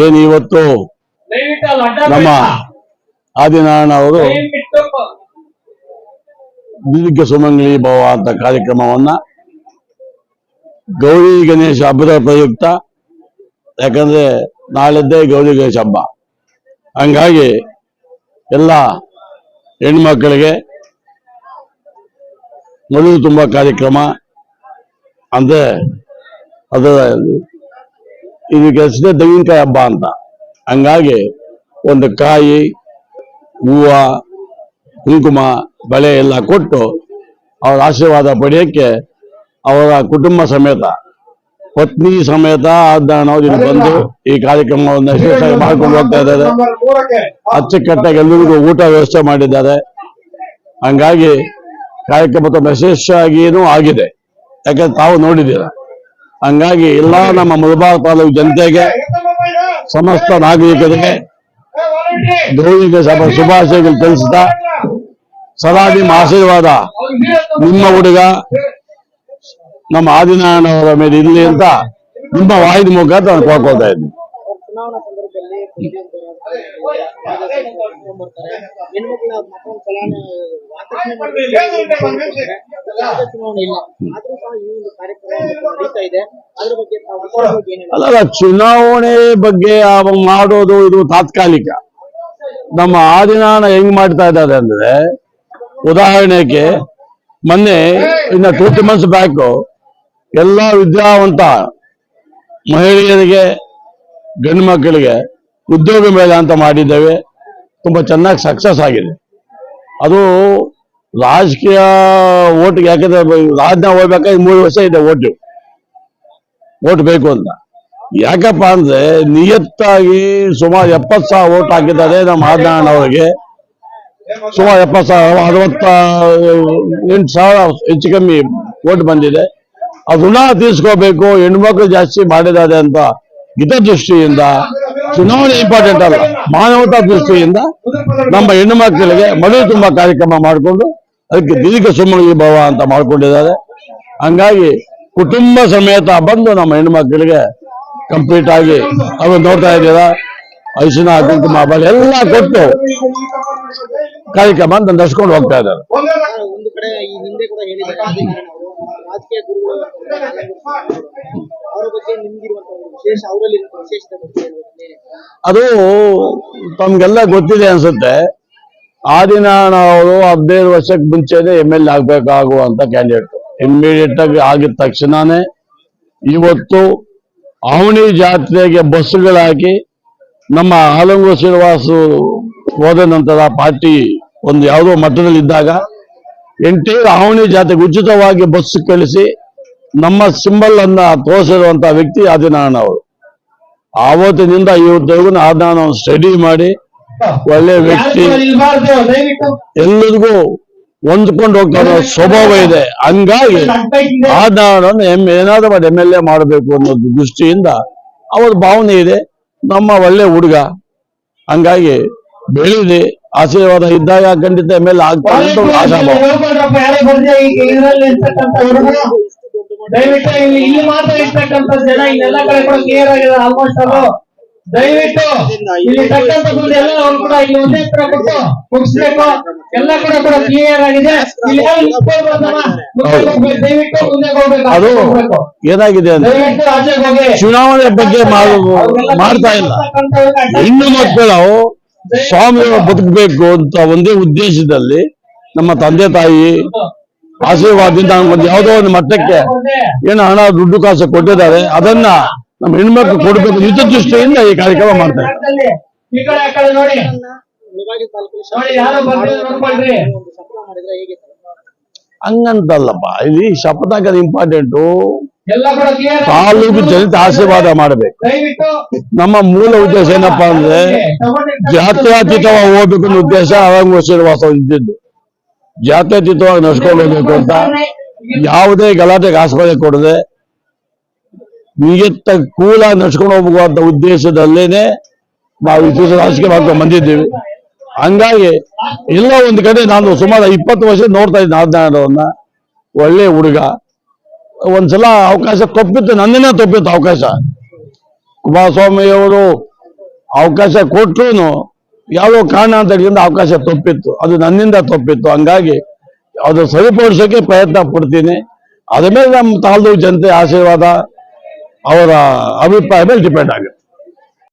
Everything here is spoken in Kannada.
ಏನು ಇವತ್ತು ನಮ್ಮ ಆದಿನಾರಾಯಣ ಅವರು ದೀರ್ಘ ಸುಮಂಗಲಿ ಭವ ಅಂತ ಕಾರ್ಯಕ್ರಮವನ್ನ ಗೌರಿ ಗಣೇಶ ಹಬ್ಬದ ಪ್ರಯುಕ್ತ, ಯಾಕಂದ್ರೆ ನಾಳೆದ್ದೇ ಗೌರಿ ಗಣೇಶ ಹಬ್ಬ, ಹಂಗಾಗಿ ಎಲ್ಲ ಹೆಣ್ಮಕ್ಳಿಗೆ ಮದುವೆ ತುಂಬ ಕಾರ್ಯಕ್ರಮ ಅಂದ್ರೆ ಅದರ ಇದಕ್ಕೆ ಹೆಸರೇ ತೆಂಗಿನಕಾಯಿ ಹಬ್ಬ ಅಂತ. ಹಂಗಾಗಿ ಒಂದು ಕಾಯಿ, ಹೂವ, ಕುಂಕುಮ, ಬಳೆ ಎಲ್ಲ ಕೊಟ್ಟು ಅವರ ಆಶೀರ್ವಾದ ಪಡೆಯಕ್ಕೆ ಅವರ ಕುಟುಂಬ ಸಮೇತ, ಪತ್ನಿ ಸಮೇತ ಆದಿನಾರಾಯಣ ಇಲ್ಲಿ ಬಂದು ಈ ಕಾರ್ಯಕ್ರಮವನ್ನು ಯಶಸ್ವಿಯಾಗಿ ಮಾಡ್ಕೊಂಡು ಹೋಗ್ತಾ ಇದ್ದಾರೆ. ಅಚ್ಚುಕಟ್ಟಾಗಿ ಎಲ್ಲರಿಗೂ ಊಟ ವ್ಯವಸ್ಥೆ ಮಾಡಿದ್ದಾರೆ. ಹಂಗಾಗಿ ಕಾರ್ಯಕ್ರಮ ತುಂಬ ಯಶಸ್ವಿಯಾಗಿಯೂ ಆಗಿದೆ, ಯಾಕಂದ್ರೆ ತಾವು ನೋಡಿದ್ದೀರ. ಹಂಗಾಗಿ ಎಲ್ಲ ನಮ್ಮ ಮುಳಬಾಗಿಲು ತಾಲೂಕು ಜನತೆಗೆ, ಸಮಸ್ತ ನಾಗರಿಕರಿಗೆ ಗೌರಿ ಗಣೇಶ ಹಬ್ಬದ ಶುಭಾಶಯಗಳು ತಿಳಿಸ್ತಾ, ಸದಾ ನಿಮ್ಮ ಆಶೀರ್ವಾದ ನಿಮ್ಮ ಹುಡುಗ ನಮ್ಮ ಆದಿನಾರಾಯಣ ಅವರ ಮೇಲೆ ಇರಲಿ ಅಂತ ನಿಮ್ಮ ವಾಹಿನಿ ಮುಖಾಂತರ ನಾನು ಕೋರ್ಕೊಳ್ತಾ ಇದ್ದೀನಿ. ಅಲ್ಲ, ಚುನಾವಣೆ ಬಗ್ಗೆ ಮಾಡೋದು ಇದು ತಾತ್ಕಾಲಿಕ. ನಮ್ಮ ಆದಿನಾರಾಯಣ ಹೆಂಗ್ ಮಾಡ್ತಾ ಇದ್ದಾರೆ ಅಂದ್ರೆ, ಉದಾಹರಣೆಗೆ ಮೊನ್ನೆ ಇನ್ನು 2 months ಬ್ಯಾಕ್ ಎಲ್ಲ ವಿದ್ಯಾವಂತ ಮಹಿಳೆಯರಿಗೆ, ಗಂಡು ಮಕ್ಕಳಿಗೆ ಉದ್ಯೋಗ ಮೇಳ ಅಂತ ಮಾಡಿದ್ದೇವೆ. ತುಂಬಾ ಚೆನ್ನಾಗಿ ಸಕ್ಸಸ್ ಆಗಿದೆ. ಅದು ರಾಜಕೀಯ ಓಟ್ಗೆ, ಯಾಕಂದ್ರೆ ರಾಜನ ಹೋಗ್ಬೇಕಾದ್ರೆ 3 ವರ್ಷ ಇದೆ ಓಟ್ ಬೇಕು ಅಂತ. ಯಾಕಪ್ಪ ಅಂದ್ರೆ ನಿಯತ್ತಾಗಿ ಸುಮಾರು 70,000 ಓಟ್ ಹಾಕಿದ್ದಾರೆ ನಮ್ಮ ಆದಿನಾರಾಯಣ ಅವರಿಗೆ. ಸುಮಾರು 70,000, 68,000 ಹೆಚ್ಚು ಕಮ್ಮಿ ಓಟ್ ಬಂದಿದೆ. ಅದು ಋಣ ತೀರ್ಸ್ಕೋಬೇಕು, ಹೆಣ್ಮಕ್ಳು ಜಾಸ್ತಿ ಮಾಡಿದ್ದಾರೆ ಅಂತ ಹಿತದೃಷ್ಟಿಯಿಂದ, ಚುನಾವಣೆ ಇಂಪಾರ್ಟೆಂಟ್ ಅಲ್ಲ, ಮಾನವತಾ ದೃಷ್ಟಿಯಿಂದ ನಮ್ಮ ಹೆಣ್ಣು ಮಕ್ಕಳಿಗೆ ಮದುವೆ ತುಂಬ ಕಾರ್ಯಕ್ರಮ ಮಾಡಿಕೊಂಡು ಅದಕ್ಕೆ ದೀರ್ಘ ಸುಮಂಗಲಿ ಭವ ಅಂತ ಮಾಡ್ಕೊಂಡಿದ್ದಾರೆ. ಹಂಗಾಗಿ ಕುಟುಂಬ ಸಮೇತ ಬಂದು ನಮ್ಮ ಹೆಣ್ಣು ಮಕ್ಕಳಿಗೆ ಕಂಪ್ಲೀಟ್ ಆಗಿ ಅವರು ನೋಡ್ತಾ ಇದ್ದೀರಾ, ಅರಿಶಿನ, ಕುಂಕುಮ, ಬಳೆ ಎಲ್ಲ ಕೊಟ್ಟು ಕಾರ್ಯಕ್ರಮ ಅಂತ ನಡೆಸ್ಕೊಂಡು ಹೋಗ್ತಾ ಇದ್ದಾರೆ. ಅದು ತಮ್ಗೆಲ್ಲ ಗೊತ್ತಿದೆ ಅನ್ಸುತ್ತೆ. ಆದಿನಾರಾಯಣ ಅವರು 15 ವರ್ಷಕ್ಕೆ ಮುಂಚೆನೆ MLA ಆಗ್ಬೇಕಾಗುವಂತ ಕ್ಯಾಂಡಿಡೇಟ್. ಇಮಿಡಿಯೇಟ್ ಆಗಿ ಆಗಿದ ತಕ್ಷಣನೇ ಇವತ್ತು ಅವನಿ ಜಾತ್ರೆಗೆ ಬಸ್ಸುಗಳಾಕಿ, ನಮ್ಮ ಆಲಂಗೂರು ಶ್ರೀನಿವಾಸು ಹೋದ ನಂತರ ಪಾರ್ಟಿ ಒಂದು ಯಾವುದೋ ಮಟ್ಟದಲ್ಲಿ ಇದ್ದಾಗ ಎಂಟೇರು ಅವನಿ ಜಾತ್ರೆಗೆ ಉಚಿತವಾಗಿ ಬಸ್ ಕಳಿಸಿ ನಮ್ಮ ಸಿಂಬಲ್ ಅನ್ನ ತೋರಿಸಿರುವಂತಹ ವ್ಯಕ್ತಿ ಆದಿನಾರಾಯಣ ಅವರು. ಆವತ್ತಿನಿಂದ ಇವತ್ತವರೆಗೂ ಆದಿನಾರಾಯಣ ಸ್ಟಡಿ ಮಾಡಿ ಒಳ್ಳೆ ವ್ಯಕ್ತಿ, ಎಲ್ಲರಿಗೂ ಹೊಂದ್ಕೊಂಡು ಹೋಗ್ತಾ ಇರೋ ಸ್ವಭಾವ ಇದೆ. ಹಂಗಾಗಿ ಆದಿನಾರಾಯಣ ಏನಾದ್ರೂ ಮಾಡಿ MLA ಮಾಡಬೇಕು ಅನ್ನೋದು ದೃಷ್ಟಿಯಿಂದ ಅವ್ರ ಭಾವನೆ ಇದೆ. ನಮ್ಮ ಒಳ್ಳೆ ಹುಡುಗ, ಹಂಗಾಗಿ ಬೆಳೀಲಿ, ಆಶೀರ್ವಾದ ಇದ್ದಾಗ ಖಂಡಿತ MLA ಆಗ್ತಾರೆ ಅಂತ ಆಶಾಭಾವ. ದಯವಿಟ್ಟು ಇಲ್ಲಿ ಮಾತ್ರ ಇರ್ತಕ್ಕಂಥ ಜನ ಇನ್ನೆಲ್ಲ ಕಡೆ ಕೂಡ ಕ್ಲಿಯರ್ ಆಗಿದೆ. ಆಲ್ಮೋಸ್ಟ್ ಅದು ದಯವಿಟ್ಟು ಇಲ್ಲಿ ತಕ್ಕಂತ ಮುಂದೆ ಎಲ್ಲ ಅವ್ರು ಕೂಡ ಇಲ್ಲಿ ಒಂದೇ ತರ ಕೊಟ್ಟು ಮುಗಿಸ್ಬೇಕು. ಎಲ್ಲ ಕಡೆ ಕೂಡ ಕ್ಲಿಯರ್ ಆಗಿದೆ. ದಯವಿಟ್ಟು ಮುಂದೆ ಹೋಗ್ಬೇಕು. ಏನಾಗಿದೆ ಅಂದ್ರೆ ಚುನಾವಣೆ ಬಗ್ಗೆ ಮಾಡ್ತಾ ಇಲ್ಲ. ಹೆಣ್ಣು ಮಕ್ಕಳು ಸ್ವಾಮಿ ಬದುಕಬೇಕು ಅಂತ ಒಂದೇ ಉದ್ದೇಶದಲ್ಲಿ ನಮ್ಮ ತಂದೆ ತಾಯಿ ಆಶೀರ್ವಾದದಿಂದ ಒಂದು ಯಾವುದೋ ಒಂದು ಮಟ್ಟಕ್ಕೆ ಏನು ಹಣ ದುಡ್ಡು ಕಾಸು ಕೊಟ್ಟಿದ್ದಾರೆ, ಅದನ್ನ ನಮ್ಮ ಹೆಣ್ಮಕ್ಳು ಕೊಡಬೇಕು ಹಿತದೃಷ್ಟಿಯಿಂದ ಈ ಕಾರ್ಯಕ್ರಮ ಮಾಡ್ತಾರೆ. ಹಂಗಂತಲ್ಲಪ್ಪ, ಇಲ್ಲಿ ಶಪಥ ಹಾಕೋದು ಇಂಪಾರ್ಟೆಂಟು. ತಾಲೂಕು ಜನತೆ ಆಶೀರ್ವಾದ ಮಾಡಬೇಕು. ನಮ್ಮ ಮೂಲ ಉದ್ದೇಶ ಏನಪ್ಪಾ ಅಂದ್ರೆ ಜಾತ್ಯತೀತವಾಗಿ ಹೋಗ್ಬೇಕು ಅನ್ನೋ ಉದ್ದೇಶ ಆಲಂಗೂರು ಶ್ರೀನಿವಾಸ ಇದ್ದಿದ್ದು. ಜಾತ್ಯತೀತವಾಗಿ ನಡ್ಸ್ಕೊಂಡು ಹೋಗ್ಬೇಕು ಅಂತ ಯಾವುದೇ ಗಲಾಟೆಗೆ ಆಸ್ಪದ ಕೊಡದೆ ನಿಯತ್ತ ಕೂಲ ನಡ್ಸ್ಕೊಂಡು ಹೋಗ್ಬೇಕು ಅಂತ ಉದ್ದೇಶದಲ್ಲೇನೆ ನಾವು ಇತ್ತೀಚಿನ ರಾಜಕೀಯ ಮಾಡ್ಕೊಂಡು ಬಂದಿದ್ದೀವಿ. ಹಂಗಾಗಿ ಎಲ್ಲ ಒಂದು ಕಡೆ ನಾನು ಸುಮಾರು 20 ವರ್ಷ ನೋಡ್ತಾ ಇದ್ದೀನಿ ಆದಿನಾರಾಯಣವನ್ನ. ಒಳ್ಳೆ ಹುಡುಗ, ಒಂದ್ಸಲ ಅವಕಾಶ ತಪ್ಪಿತ್ತು, ನನ್ನಿಂದ ತಪ್ಪಿತ್ತು ಅವಕಾಶ. ಕುಮಾರಸ್ವಾಮಿ ಅವರು ಅವಕಾಶ ಕೊಟ್ಟರು ಯಾವುದೋ ಕಾರಣ ಅಂತ ಹೇಳಿದ್ರೆ ಅವಕಾಶ ತಪ್ಪಿತ್ತು, ಅದು ನನ್ನಿಂದ ತಪ್ಪಿತ್ತು. ಹಂಗಾಗಿ ಅದು ಸರಿಪಡಿಸೋಕೆ ಪ್ರಯತ್ನ ಪಡ್ತೀನಿ. ಅದ್ರ ಮೇಲೆ ನಮ್ಮ ತಾಲೂಕು ಜನತೆ ಆಶೀರ್ವಾದ, ಅವರ ಅಭಿಪ್ರಾಯ ಮೇಲೆ ಡಿಪೆಂಡ್ ಆಗುತ್ತೆ.